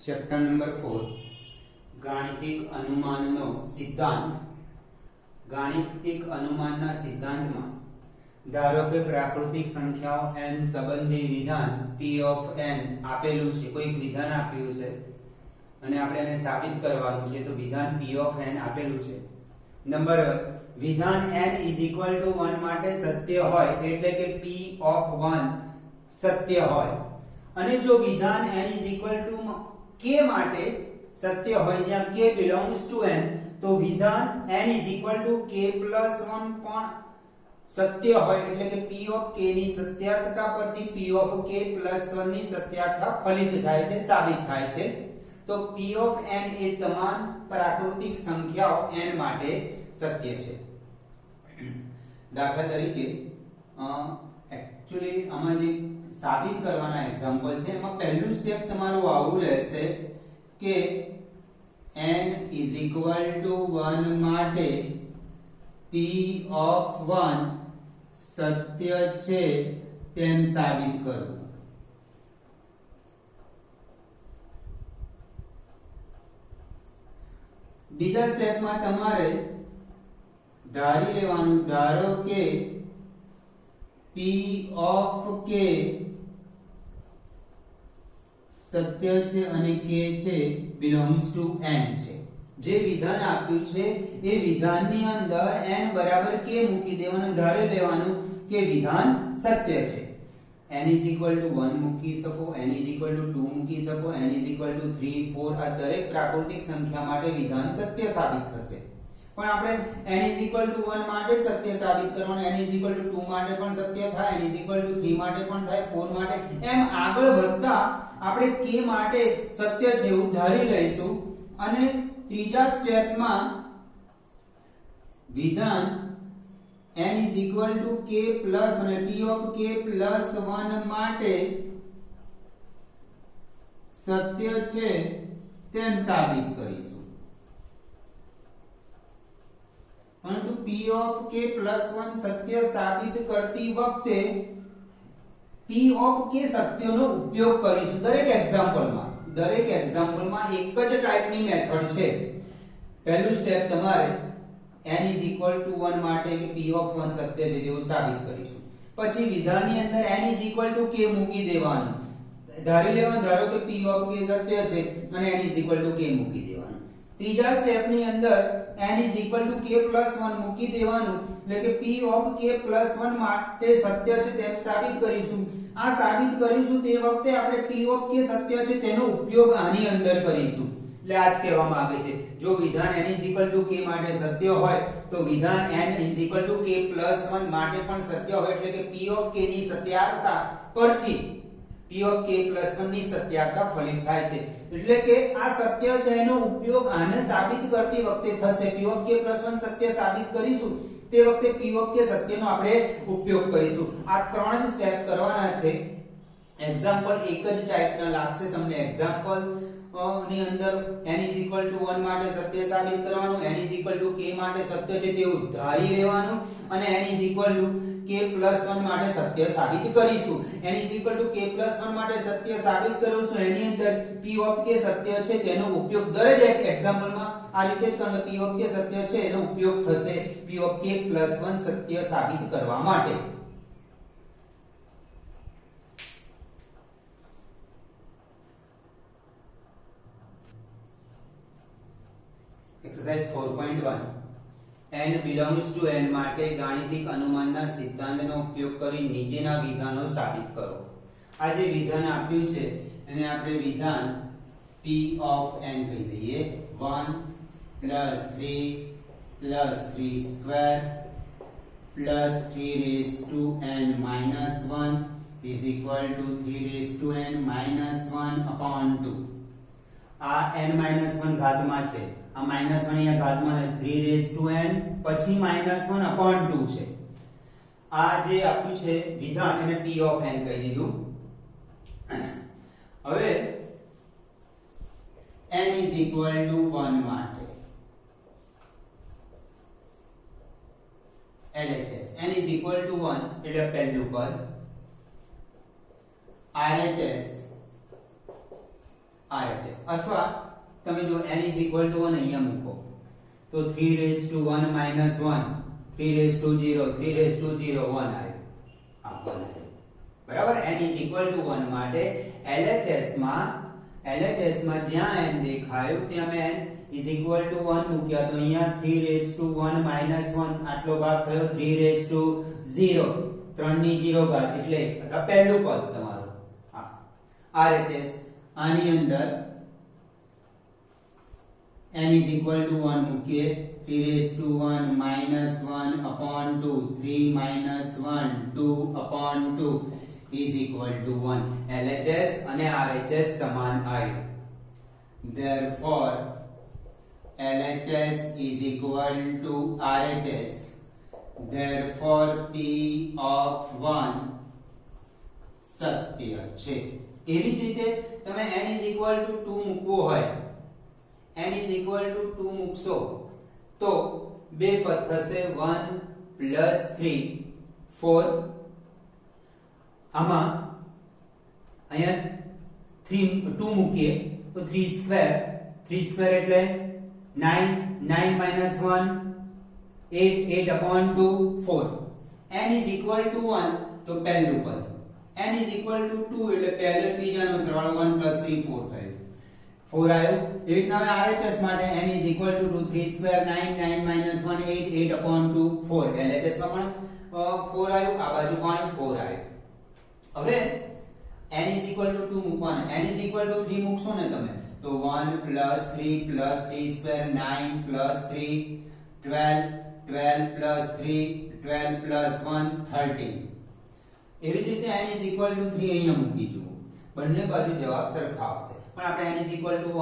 Chapter number 4 ગાણિતિક અનુમાનનો સિદ્ધાંત। ગાણિતિક અનુમાનના સિદ્ધાંતમાં ધારો કે પ્રાકૃતિક સંખ્યાઓ n સંબંધી વિધાન p of n આપેલું છે, કોઈક વિધાન આપ્યું છે અને આપણે એને સાબિત કરવાનું છે, તો વિધાન p of n આપેલું છે। નંબર 1 વિધાન n = 1 માટે સત્ય હોય એટલે કે p of 1 સત્ય હોય, અને જો વિધાન n = k માટે સત્ય હોય જ્યાં k belongs to n, તો વિધાન n = k + 1 પણ સત્ય હોય એટલે કે p of k ની સત્યાર્થતા પરથી p of k + 1 ની સત્યાર્થતા ફલિત થાય છે, સાબિત થાય છે। તો p of n એ તમામ પ્રાકૃતિક સંખ્યાઓ n માટે સત્ય છે। દાખલા તરીકે એકચ્યુઅલી આમાં જે સાબિત કરવાના એક્ઝામ્પલ છે એમાં પહેલું સ્ટેપ તમારું આવું રહેશે કે n = 1 માટે p of 1 સત્ય છે તેમ સાબિત કરવું। બીજા સ્ટેપમાં તમારે ધારી લેવાનું, ધારો કે p of k સત્ય છે અને k છે belongs to n છે। જે વિધાન આપ્યું છે એ વિધાનની અંદર n બરાબર k મૂકી દેવાનું, ધારી લેવાનું કે વિધાન સત્ય છે। n = 1 મૂકી શકો, n = 2 મૂકી શકો, n = 3 4 આ દરેક પ્રાકૃતિક સંખ્યા માટે વિધાન સત્ય સાબિત થશે। પણ આપણે n = 1 માટે જ સત્ય સાબિત કરવાનું, n = 2 માટે પણ સત્ય થાય, n = 3 માટે પણ થાય, 4 માટે, એમ આગળ વધતા આપણે k માટે સત્ય છે એવું ધારી લઈશું। અને ત્રીજા સ્ટેપમાં વિધાન n = k પ્લસ અને p of k + 1 માટે સત્ય છે તેમ સાબિત કરીશું। પરંતુ p of k + 1 સત્ય સાબિત કરતી વખતે p of k સત્યનો ઉપયોગ કરીશું દરેક એક્ઝામ્પલમાં એક જ ટાઈપની મેથડ છે। પહેલું સ્ટેપ તમારે n = 1 માટે કે p of 1 સત્ય છે તેવું સાબિત કરીશું। પછી વિધાનની અંદર n = k મૂકી દેવાનું, ધારી લેવાનું, ધારો કે p of k સત્ય છે અને n = k મૂકી દેવાનું। ત્રીજા સ્ટેપની અંદર n = k + 1 મૂકી દેવાનું, એટલે કે p of k + 1 માટે સત્ય છે તેમ સાબિત કરીશું। આ સાબિત કરીશું તે વખતે આપણે p of k સત્ય છે તેનો ઉપયોગ આની અંદર કરીશું। એટલે આ જ કહેવા માંગે છે, જો વિધાન n = k માટે સત્ય હોય તો વિધાન n = k + 1 માટે પણ સત્ય હોય, એટલે કે p of k ની સત્યાર્થતા પરથી p of k + 1 ની સત્યાર્થતા ફલિત થાય છે। એટલે કે આ સત્ય છે એનો ઉપયોગ આને સાબિત કરતી વખતે થશે। p of k + 1 સત્ય સાબિત કરીશું તે વખતે p of k સત્યનો આપણે ઉપયોગ કરીશું। આ ત્રણ જ સ્ટેપ કરવાના છે। એક્ઝામ્પલ એક જ ટાઈપના લાગશે તમને। એક્ઝામ્પલ ની અંદર n = 1 માટે સત્ય સાબિત કરવાનું, n = k માટે સત્ય છે તેવું ધારી લેવાનું, અને n = k + 1 માટે સત્ય સાબિત કરીશું। n = k + 1 માટે સત્ય સાબિત કરીશું, એની અંદર p of k સત્ય છે તેનો ઉપયોગ દરેક એક્ઝામ્પલમાં આ રીતે જ કરવાનો। p of k સત્ય છે એનો ઉપયોગ થશે p of k + 1 સત્ય સાબિત કરવા માટે। Exercise 4.1 n belongs to n માટે ગાણિતિક અનુમાનના સિદ્ધાંતનો ઉપયોગ કરી નીચેના વિધાનો સાબિત કરો। આ જે વિધાન આપ્યું છે એને આપણે વિધાન p of n કહી દઈએ। 1 + 3 + 3² + 3n - 1 = 3n - 1/2। આ n - 1 ઘાતમાં છે, આ -1 અહીંયા ઘાતમાં છે, 3n પછી -1/2 છે। આ જે આપ્યું છે વિધાન એને p of n કહી દીધું। હવે n = 1 માટે LHS n = 1 એટલે પહેલું પદ, RHS RHS અથવા તમે જો n = 1 અહીંયા મૂકો તો 3 - 1 -1 3 - 0 3 - 0 1 આવ્યું આ 1 આવ્યું બરાબર n = 1 માટે LHS માં જ્યાં n દેખાયું ત્યાં મેં n = 1 મૂક્યા તો અહીંયા 3 - 1 - 1 આટલો ભાગ થયો 3 - 0 3 ની 0 ઘાત એટલે આ પહેલું પદ તમારું હા RHS આની અંદર n = 1 મૂકીએ 3 - 1 - 1/2 3 - 1 2/2 = 1 LHS અને RHS સમાન આવ્યું therefore LHS = RHS therefore P of 1 સત્ય છે એવી જ રીતે તમે n = 2 મૂકવો હોય n = 2 મૂકશો તો બે પદ થશે 1 + 3 4 આમાં અહીંયા 2 મૂકીએ તો 3 એટલે 9 9 - 1 8/2 4 n = 1 તો પહેલું પદ n = 2 એટલે પહેલો બીજાનો સરવાળો 1 + 3 4 થયો 4 આવ્યો એવી રીતના હવે RHS માટે n = 2 3 9 9 - 1 8/2 4 LHS માં પણ 4 આવ્યું આ બાજુ પણ 4 આવ્યું હવે n = 2 મૂકવાના n = 3 મૂકશો ને તમે તો 1 + 3 + 3 * 9 + 3 12 12 + 3 12 + 1 13 એવી જ રીતે n = 3 અહીંયા મૂકી જુઓ બંને બાજુ જવાબ સરખા આવશે પણ આપણે n =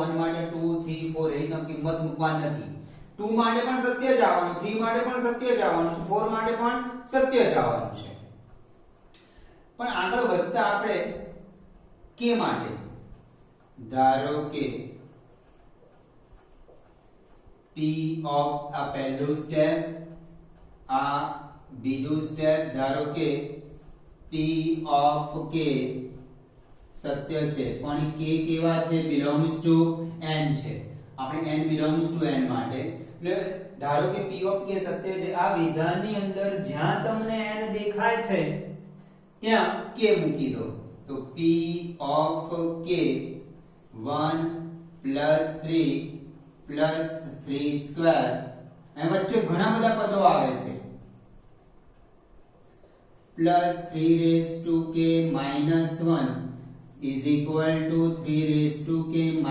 1 માટે 2 3 4 એની કિંમત મૂકવાની નથી 2 માટે પણ સત્ય જ આવવાનું 3 માટે પણ સત્ય જ આવવાનું છે 4 માટે પણ સત્ય જ આવવાનું છે પણ આગળ વધતા આપણે k માટે ધારો કે p ઓફ આ પહેલું સ્ટેપ આ બીજું સ્ટેપ ધારો કે p ઓફ k સત્ય છે પણ k કેવા છે belongs to n છે આપણે n belongs to n માટે એટલે ધારો કે p ઓફ k સત્ય છે આ વિધાનની અંદર જ્યાં તમને n દેખાય છે ત્યાં k મૂકી દો તો p ઓફ k 1 + 3 + 3² અને વચ્ચે ઘણા બધા પદો આવે છે +3k - 1 = 3k -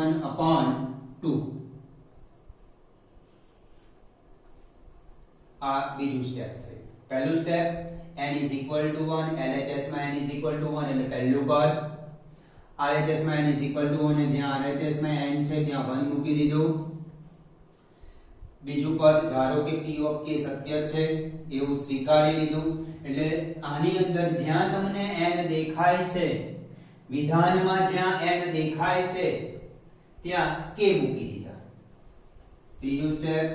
1/2 આ બીજું સ્ટેપ થયું પહેલું સ્ટેપ n = 1 LHS માં n = 1 એટલે પહેલું પદ RHS માં n = 1 અને જ્યાં RHS માં n છે ત્યાં 1 મૂકી દીધું બીજું પદ ધારો કે p ઓફ k સત્ય છે એવું સ્વીકારી લીધું એટલે આની અંદર જ્યાં તમને n દેખાય છે વિધાનમાં જ્યાં n દેખાય છે ત્યાં k મૂકી દીધા ત્રીજું સ્ટેપ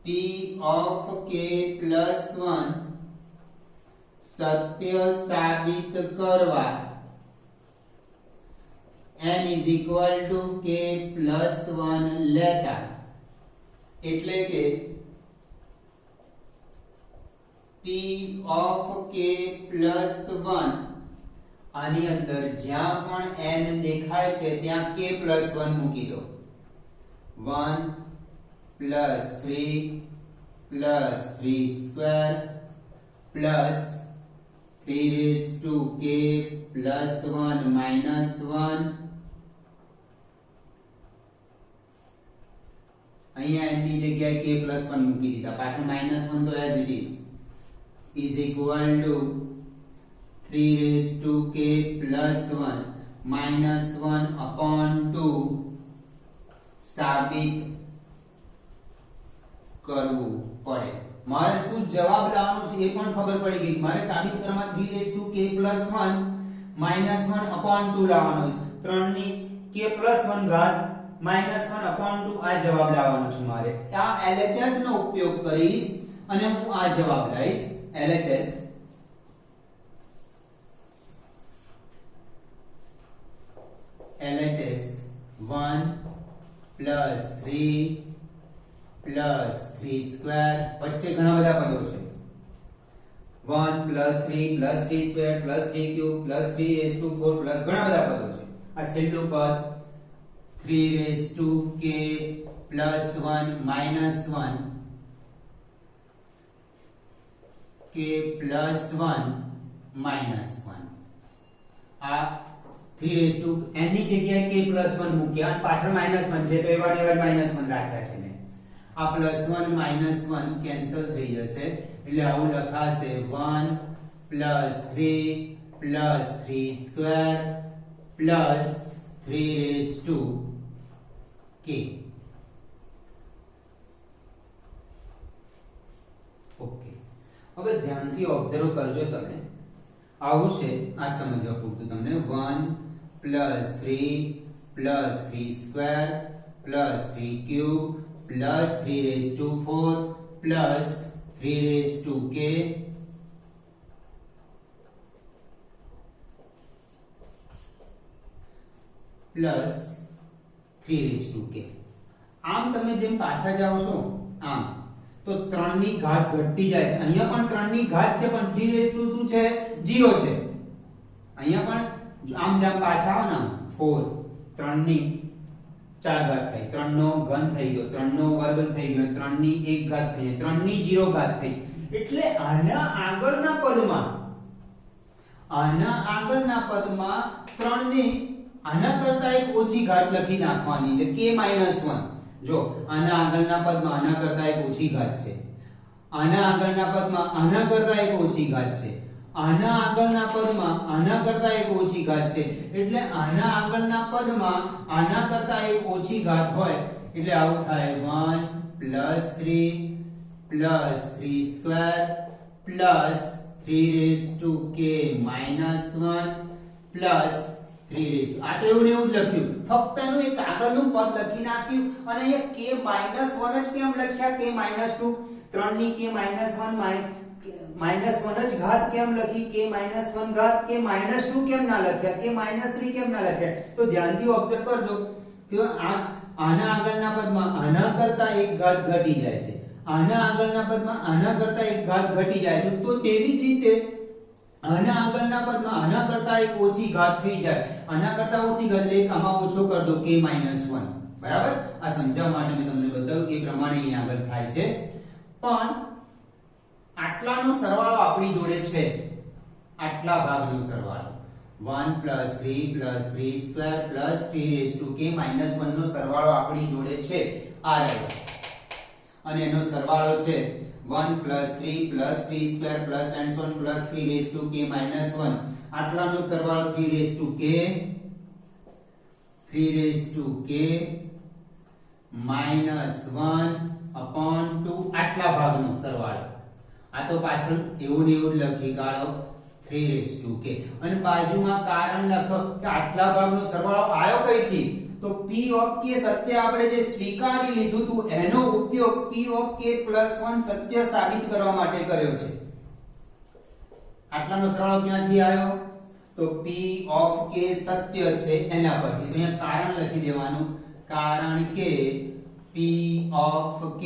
p of k + 1 સત્ય સાબિત કરવા n = k + 1 લેતા એટલે કે p of k + 1 આની અંદર જ્યાં પણ n દેખાય છે ત્યાં k + 1 મૂકી દો 1 + 3 + 3² + 3k + 1 - 1 અહીંયા n ની જગ્યાએ k + 1 મૂકી દીધા પાછળ -1 તો એઝ ઇટ ઇઝ = 3k + 1 -1/2 સાબિત કરવું પડે મારે શું જવાબ લાવવાનો છે એ પણ ખબર પડી ગઈ મારે સાબિત કરવામાં 3k + 1 -1/2 લાવવાનો 3 ની k + 1 ઘાત -1/2 આ જવાબ લાવવાનો છે મારે આ LHS નો ઉપયોગ કરીશ અને હું આ જવાબ લઈશ LHS LHS 1 plus 3 plus 3 square, વચ્ચે ઘણા બધા પદો છે 1 plus 3 plus 3 square plus 3 cube plus 3 rays to 4 plus ઘણા બધા પદો છે. આ છેલ્લું પદ 3 rays two k plus 1 minus 1 k plus 1 minus 1. આ 3 રેઝ ટુ n ની જગ્યાએ k પ્લસ 1 મૂક્યા અને પાછળ માઇનસ 1 છે તો એવા ને એવા માઇનસ 1 રાખ્યા છે ને. આ પ્લસ 1 માઇનસ 1 કેન્સલ થઈ જશે એટલે આવું લખાશે 1 plus 3 plus 3 square plus 3 rays two k. Okay, હવે ધ્યાનથી ઓબ્ઝર્વ કરજો તમે. આવું છે આ સમજવા પૂરતું તમને 1 plus 3 plus 3 square plus 3 cube plus 3 rays to 4 plus 3 rays two k plus 3 rays two k. આમ તમે જેમ પાછા જાઓ છો આમ તો 3 ની ઘાત ઘટતી જાય છે. અહીંયા પણ 3 ની ઘાત છે પણ 3 રેઝ ટુ શું છે 0 છે. અહીંયા પણ આમ જેમ પાછા આવો ને 4 3 ની 4 ઘાત થઈ, 3 નો ઘન થઈ ગયો, 3 નો વર્ગ થઈ ગયો, 3 ની 1 ઘાત થઈ, 3 ની 0 ઘાત થઈ. એટલે આના આગળના પદમાં 3 ની આના કરતા એક ઓછી ઘાત લખી નાખવાની એટલે k -1. જો આના આગળના પદમાં આના કરતા એક ઓછી ઘાત છે, આના આગળના પદમાં આના કરતા એક ઓછી ઘાત છે, આના આગળના પદમાં આના કરતા એક ઓછી ઘાત છે. એટલે આના આગળના પદમાં આના કરતા એક ઓછી ઘાત હોય એટલે આવું થાય 1 plus 3 plus 3 square plus 3 rays two k minus 1 plus 3 rays to. આ તો એવું ને એવું જ લખ્યું, ફક્ત એનું એક આગળનું પદ લખી નાખ્યું અને અહીંયા k -1 જ કેમ લખ્યા, k -2 3 ની k -1 જ ઘાત કેમ લખી, k -1 ઘાત, k -2 કેમ ના લખ્યા, k -3 કેમ ના લખ્યા. તો ધ્યાનથી ઓબ્ઝર્વ કરજો કે આના આગળના પદમાં આના કરતા એક ઘાત ઘટી જાય છે, આના આગળના પદમાં આના કરતા એક ઘાત ઘટી જાય છે. તો તેવી જ રીતે આના આગળના પદમાં આના કરતા એક ઓછી ઘાત થઈ જાય, આના કરતા ઓછી ઘાત એટલે એક આમાં ઓછો કર દો k -1. બરાબર, આ સમજાવવા માટે મેં તમને બતાવ્યું એ પ્રમાણે અહીં આગળ થાય છે. પણ આટલાનો સરવાળો આપણી જોડે છે, આટલા ભાગનો સરવાળો 1 plus 3 plus 3 square plus 3 rays two k -1 નો સરવાળો આપણી જોડે છે આ રહ્યો, અને એનો સરવાળો છે 1 plus 3 plus 3 square plus and so on plus 3 rays two k -1. આટલાનો સરવાળો 3 રેઝ ટુ k -1 અપોન 2 આટલા ભાગનો સરવાળો. આ તો પાછળ એવું ને એવું લખી કાઢો 3 રેઝ ટુ k અને બાજુમાં કારણ લખો કે આટલા ભાગનો સરવાળો આવ્યો કઈથી, તો p ઓફ k સત્ય આપણે જે સ્વીકારી લીધું હતું એનો ઉપયોગ p ઓફ k +1 સત્ય સાબિત કરવા માટે કર્યો છે. આટલાનો સરવાળો ક્યાંથી આવ્યો, તો p ઓફ k સત્ય છે એના પરથી. તો અહીંયા કારણ લખી દેવાનું, કારણ કે p ઓફ k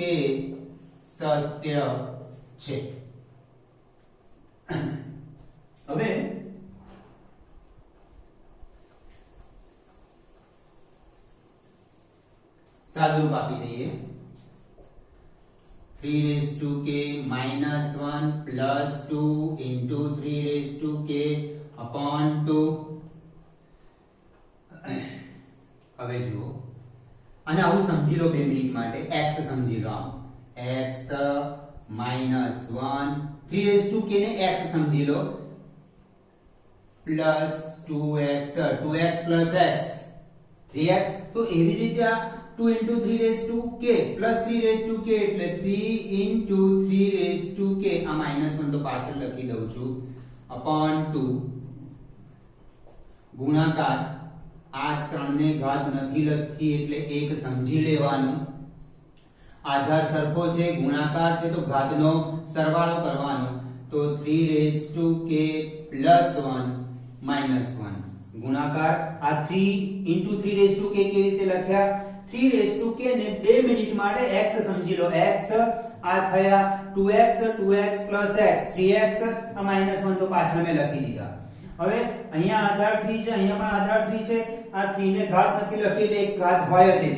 સત્ય છે. હવે સાદુરૂપ આપી દઈએ 3 rays two k -1 plus 2 into 3 rays two k upon 2. હવે જુઓ અને આવું સમજી લો 2 મિનિટ માટે, x સમજી લો, આમ x -1 3 રેઝ ટુ k ને x સમજી લો plus 2x plus x 3x. તો એવી રીતે આ 2 into 3 raised to k plus 3 raised to k એટલે 3 into 3 raised to k. આ -1 તો પાછળ લખી દઉં છું upon 2 ગુણાકાર આ 3 ને ઘાત નથી લખી એટલે 1 સમજી લેવાનું. આધાર સરખો છે, ગુણાકાર છે તો ઘાતનો સરવાળો કરવાનો. તો 3 raised to k plus 1 minus 1 ગુણાકાર આ 3 into 3 raised to k કેવી રીતે લખ્યા 3 raised to k ને 2 મિનિટ માટે x સમજી લો x આ થયા 2x 2x x 3x આ -1 તો પાછળ મેં લખી દીધા હવે અહીંયા આધાર 3 છે અહીંયા પણ આધાર 3 છે આ 3 ને ઘાત નથી લખી એટલે એક ઘાત હોય જ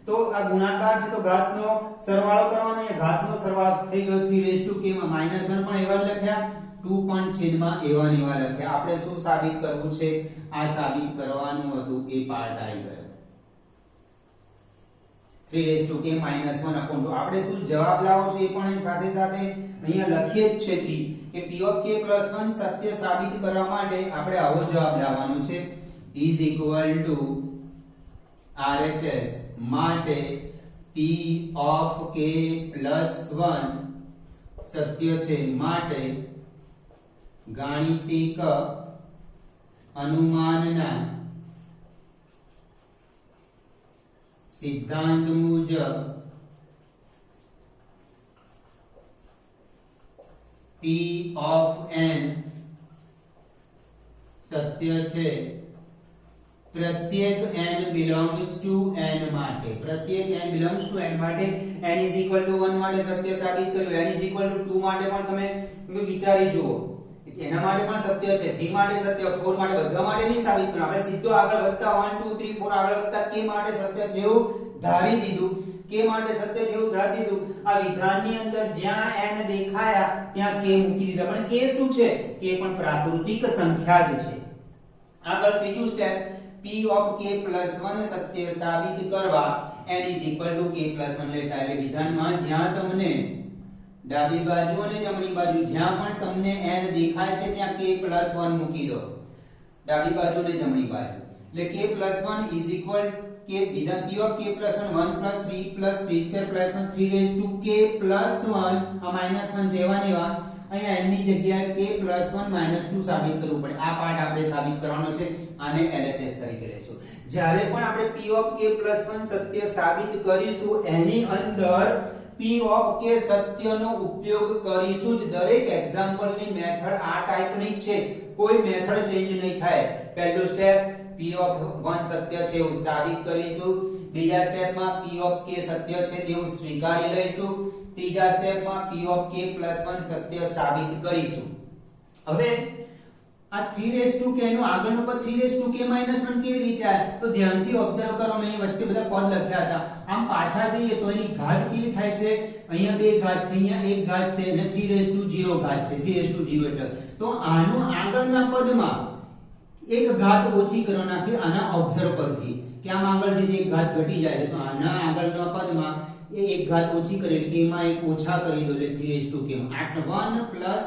તો આ ગુણાકાર છે તો ઘાતનો સરવાળો કરવાનો છે ઘાતનો સરવાળો થઈ ગયો 3 raised to k માં -1 પણ એવા લખ્યા 2 પણ છેદમાં એવા ને એવા લખ્યા આપણે શું સાબિત કરવું છે આ સાબિત કરવાનું હતું એ પાર્ટ આવી ગયો 3 raised to k -1 upon 2 આપણે શું જવાબ લાવો છે એ પણ સાથે સાથે અહીંયા લખીએ જ છે 3 કે p of k + 1 સત્ય સાબિત કરવા માટે આપણે આવો જવાબ લાવવાનો છે is equal to RHS માટે p of k + 1 સત્ય છે માટે ગાણિતિક અનુમાનના સિદ્ધાંત મુજબ p of n સત્ય છે પ્રત્યેક n belongs to n માટે પ્રત્યેક n belongs to n માટે n is equal to 1 માટે સત્ય સાબિત કર્યું n is equal to 2 માટે પણ તમે વિચારી જુઓ એના માટે પણ સત્ય છે 3 માટે સત્ય 4 માટે બધા માટે નહીં સાબિત કર્યું આપણે સીધો આગળ વધતા 1 2 3 4 આગળ વધતા k માટે સત્ય છે એવું ધારી દીધું k માટે સત્ય છે એવું ધારી દીધું આ વિધાનની અંદર જ્યાં n દેખાયા ત્યાં k મૂકી દીધા પણ k શું છે k પણ પ્રાકૃતિક સંખ્યા જ છે આગળ ત્રીજું સ્ટેપ p of k + 1 સત્ય સાબિત કરવા n is equal to k + 1 લેતા એટલે વિધાનમાં જ્યાં તમને ડાબી બાજુ અને જમણી બાજુ જ્યાં પણ તમને n દેખાય છે ત્યાં k + 1 મૂકી દો ડાબી બાજુ અને જમણી બાજુ એટલે k + 1 is equal k વિધાન p of k + 1 1 + 3 + 3 square + 1 3 raised to k + 1 આ -1 જેવા ને એવા અહીંયા n ની જગ્યાએ k + 1 -2 સાબિત કરવું પડે આ પાર્ટ આપણે સાબિત કરવાનો છે આને LHS તરીકે લેશું જ્યારે પણ આપણે p of k + 1 સત્ય સાબિત કરીશું એની અંદર p of k સત્યનો ઉપયોગ કરીશું જ દરેક એક્ઝામ્પલ ની મેથડ આ ટાઈપની જ છે કોઈ મેથડ ચેન્જ નહીં થાય પહેલું સ્ટેપ p of 1 સત્ય છે એવું સાબિત કરીશું બીજા સ્ટેપમાં p of k સત્ય છે તેવું સ્વીકારી લઈશું ત્રીજા સ્ટેપમાં p of k + 1 સત્ય સાબિત કરીશું હવે આ 3 raised to k નું આગળનું પદ 3 raised to k - 1 કેવી રીતે આવે તો ધ્યાનથી ઓબ્ઝર્વ કરો મેં વચ્ચે બધા પદ લખ્યા હતા આમ પાછા જઈએ તો એની ઘાત કેવી થાય છે અહીંયા બે ઘાત છે અહીંયા એક ઘાત છે અને 3 raised to 0 ઘાત છે 3 raised to 0 એટલે તો આનું આગળના પદમાં એક ઘાત ઓછી કરવા નાખી આના ઓબ્ઝર્વ પરથી કે આમ આગળ જે એક ઘાત ઘટી જાય છે તો આના આગળના પદમાં એ એક ઘાત ઓછી કરી કે એમાં એક ઓછા કરી દો એટલે 3 raised to k 1 +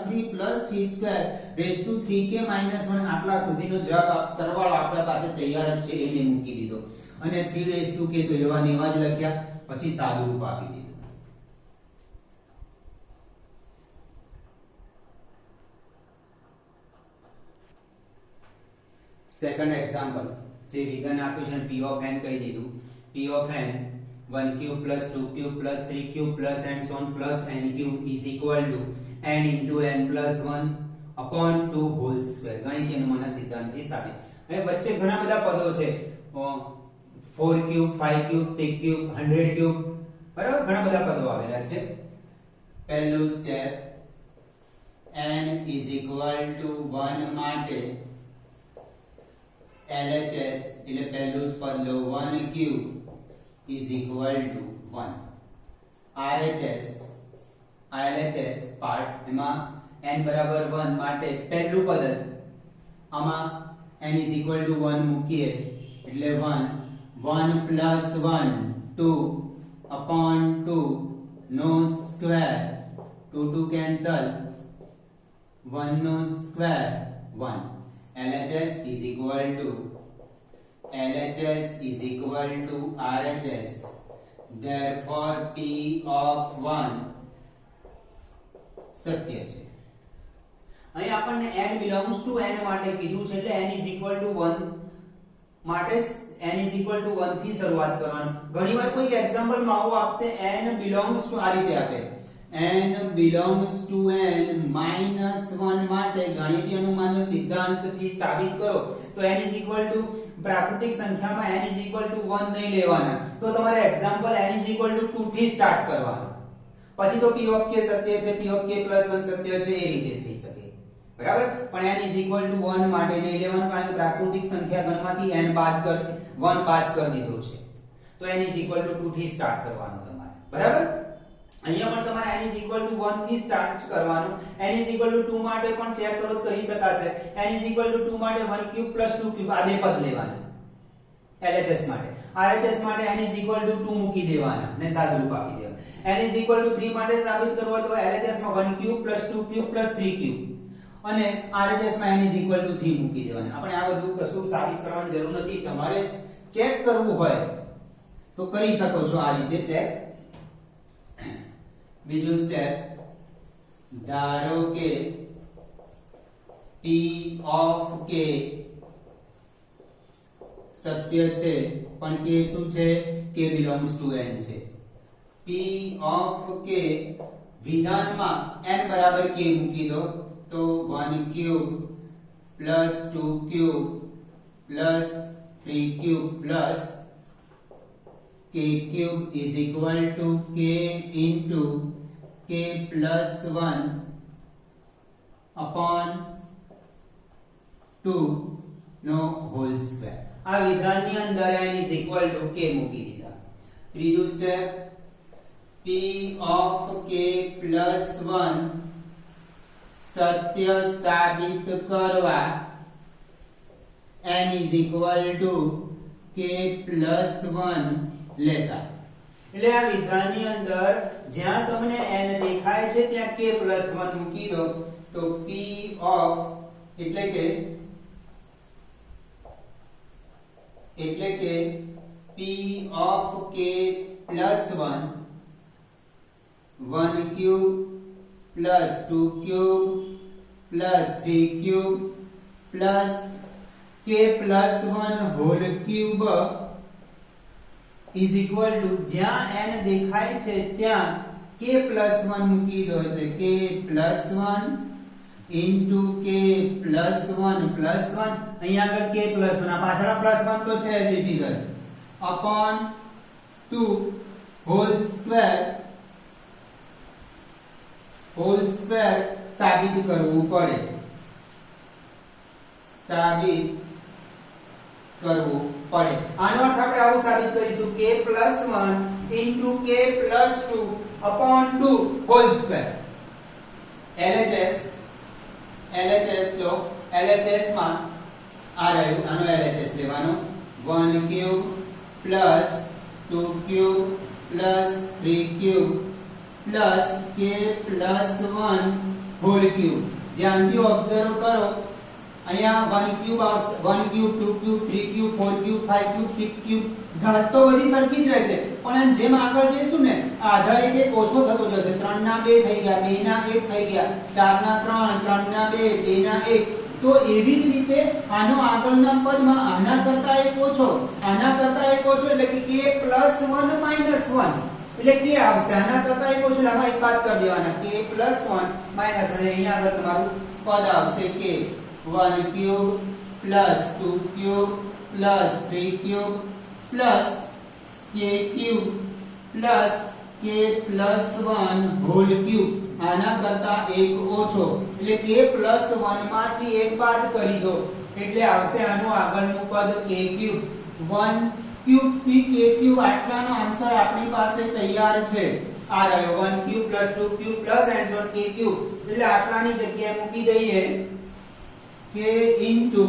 3 + 3 square raised to 3k - 1 આટલા સુધીનો જવાબ સરવાળો આપણા પાસે તૈયાર જ છે એને મૂકી દીધો અને 3 raised to k તો એવા ને એવા જ લખ્યા પછી સાદું રૂપ આપી દીધું સેકન્ડ એક્ઝામ્પલ જે વિધાન આપ્યું છે p of n કહી દીધું p of n 1 cube plus 2 cube plus 3 cube plus and so on plus n cube is equal to n into n plus 1 upon 2 whole square ગણિતીય અનુમાનના સિદ્ધાંતથી સાબિત હવે વચ્ચે ઘણા બધા પદો છે 4 cube 5 cube 6 cube 100 cube બરાબર ઘણા બધા પદો આવેલા છે પહેલું step n is equal to 1 માટે LHS એટલે પહેલું જ પદ લો 1 cube is equal to 1 LHS part એમાં n બરાબર 1 માટે પહેલું પદ આમાં n is equal to 1 મૂકીએ એટલે 1 1 plus 1 2 upon 2 no square 2 2 cancel 1 no square 1 LHS is equal to RHS therefore p of 1 સત્ય છે અહીં આપણને n belongs to n માટે કીધું છે એટલે n is equal to 1 માટે n is equal to 1 થી શરૂઆત કરવાનું ઘણીવાર કોઈ એક્ઝામ્પલ માં આવું આપશે n belongs to આ રીતે આપે n belongs to n -1 માટે ગણિતીય અનુમાનનો સિદ્ધાંતથી સાબિત કરો તો n પ્રાકૃતિક સંખ્યામાં n 1 નહીં લેવાના તો તમારે એક્ઝામ્પલ n 2 થી સ્ટાર્ટ કરવાનું પછી તો p ઓફ k સત્ય છે p ઓફ k + 1 સત્ય છે એ રીતે થઈ શકે બરાબર પણ n 1 માટે નહીં લેવાનું કારણ કે પ્રાકૃતિક સંખ્યા ગણમાંથી n બાદ કરી 1 બાદ કરી દીધો છે તો n 2 થી સ્ટાર્ટ કરવાનું તમારે બરાબર અહીંયા પણ તમારે n 1 થી સ્ટાર્ટ કરવાનું n 2 માટે પણ ચેક કરો તો કરી શકાશે n 2 માટે 1 ક્યુબ + 2 ક્યુબ આ બે પદ લેવાના LHS માટે RHS માટે n 2 મૂકી દેવાના ને સાદુરૂપ આપી દેવાના n 3 માટે સાબિત કરવો તો LHS માં 1 ક્યુબ + 2 ક્યુબ + 3 ક્યુબ અને RHS માં n 3 મૂકી દેવાના આપણે આ બધું કશું સાબિત કરવાની જરૂર નથી તમારે ચેક કરવું હોય તો કરી શકો છો આ રીતે ચેક બીજું સ્ટેપ ધારો કે p ઓફ k સત્ય છે પણ k શું છે k belongs to n છે p ઓફ k વિધાનમાં n બરાબર k મૂકી દો તો 1 cube + 2 cube + 3 cube + k cube is equal to k into k plus 1 upon 2 no whole square આ વિધાનની અંદર n is equal to k મૂકી દીધા ત્રીજું step p of k plus 1 સત્ય સાબિત કરવા n is equal to k plus 1 લેતા એટલે આ વિધાનની અંદર જ્યાં તમને n દેખાય છે ત્યાં k + 1 મૂકી દો તો p of એટલે કે p of k + 1 1 cube + 2 cube + 3 cube + k + 1 whole cube is equal to જ્યાં n દેખાય છે ત્યાં k + 1 મૂકી દો એટલે k + 1 into k + 1 + 1 અહીંયા આગળ k + 1 આ પાછળ +1 તો છે as it is જ upon 2 હોલ સ્ક્વેર સાબિત કરવું પડે આનો અર્થ આપણે આવું સાબિત કરીશું k + 1 into k + 2 upon 2 whole square LHS લો LHS માં આ રહ્યું આનો LHS લેવાનો 1 cube + 2 cube + 3 cube + k + 1 whole cube ધ્યાનથી ઓબ્ઝર્વ કરો અહીંયા 1 ક્યુબ આવશે 1 cube 2 cube 3 cube 4 cube 5 cube 6 cube ઘાત તો બધી સરખી જ રહેશે પણ એમ જેમ આગળ જઈશું ને આધાર એક ઓછો થતો જશે 3 ના 2 થઈ ગયા 2 ના 1 થઈ ગયા 4 ના 3 3 ના 2 2 ના 1 તો એવી જ રીતે આનો આગળના પદમાં આના કરતા એક ઓછો એટલે કે k + 1 - 1 એટલે કે આવશે આના કરતા એક ઓછો આમાં એક બાદ કરી દેવાના k + 1 - અને અહીંયા આગળ તમારું પદ આવશે k 1 cube + 2 cube + 3 cube + k cube + k + 1 whole cube આના કરતા એક ઓછો એટલે k + 1 માંથી એક બાદ કરી દો એટલે આવશે આનું આગળનું પદ k ક્યુબ 1 ક્યુબ થી k ક્યુબ આટલાનો આન્સર આપણી પાસે તૈયાર છે આ રહ્યો 1 cube + 2 cube + and so on k cube એટલે આટલાની જગ્યાએ મૂકી દઈએ k into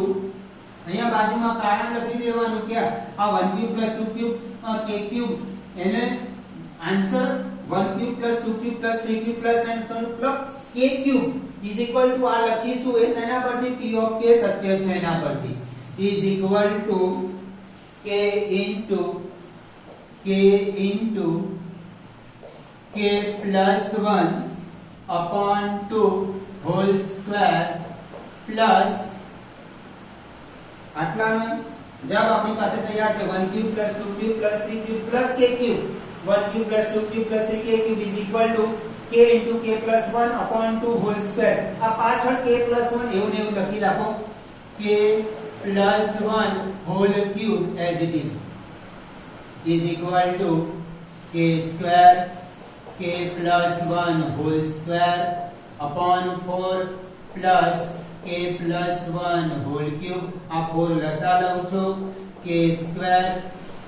અહીંયા બાજુમાં કારણ લખી દેવાનું કે આ 1 ક્યુબ + 2 ક્યુબ k ક્યુબ એને answer 1 cube + 2 cube + 3 cube + and so on k cube is equal to આ લખીશું એ શેના પરથી p of k સત્ય છે એના પરથી is equal to k into k + 1 upon 2 whole square plus આટલાનો જવાબ આપણી પાસે તૈયાર છે 1 cube + 2 cube + 3 cube + k cube 1 cube + 2 cube + 3 k cube is equal to k k into k plus 1 upon 2 whole square. આ પાછળ k plus 1 એવું ને એવું લખી રાખો, k plus 1 whole cube as it is equal to k square k plus 1 whole square upon 4 plus k plus 1 whole cube. આ 4 લસા લઉં છું, k square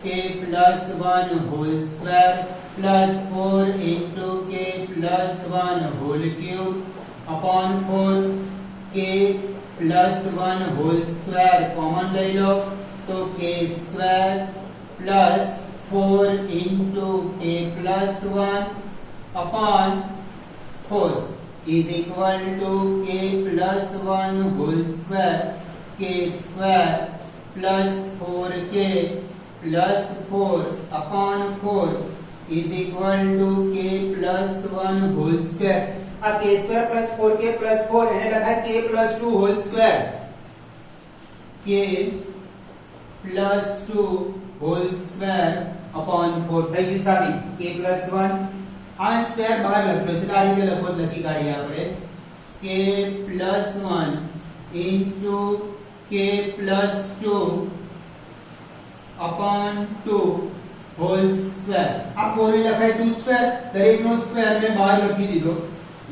k plus 1 whole square plus 4 into k plus 1 whole cube upon 4 k plus 1 whole square common લઈ લો તો k square plus 4 into k plus 1 upon 4 is equal to k plus 1 whole square k square plus 4k plus 4 upon 4 is equal to k plus 1 whole square. આ k square plus 4k plus 4 એને લખાય k plus 2 whole square, k plus 2 whole square upon 4 થઈ ગયું સાબિત. k plus 1 આ square બહાર લખ્યો છે, આ રીતે લખો લખી કાઢીએ આપણે, k plus 1 into k plus 2 upon 2 whole square. આ 4 ને લખાય 2 સ્ક્વેર, દરેકનો સ્ક્વેર મેં બહાર લખી દીધો.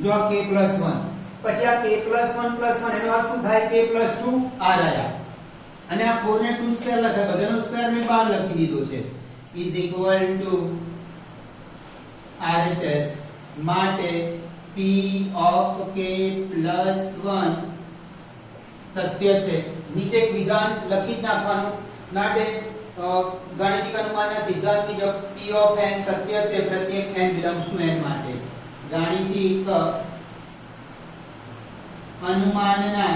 જો આ k plus 1 પછી આ k plus 1 plus 1 એનો અર્થ શું થાય, k plus 2 આ રહ્યા, અને આ 4 ને 2 સ્ક્વેર લખાય, બધાનો સ્ક્વેર મેં બહાર લખી દીધો છે, is equal to RHS માટે p of k plus 1 સત્ય છે. નીચે એક વિધાન લખી જ નાખવાનું માટે ગાણિતિક અનુમાનના સિદ્ધાંત મુજબ p of n સત્ય છે પ્રત્યેક n belongs to n માટે. ગાણિતિક અનુમાનના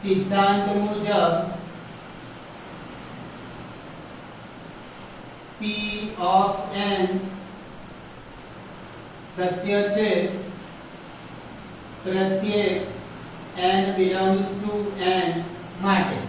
સિદ્ધાંત મુજબ p of n સત્ય છે પ્રત્યેક n belongs to n માટે.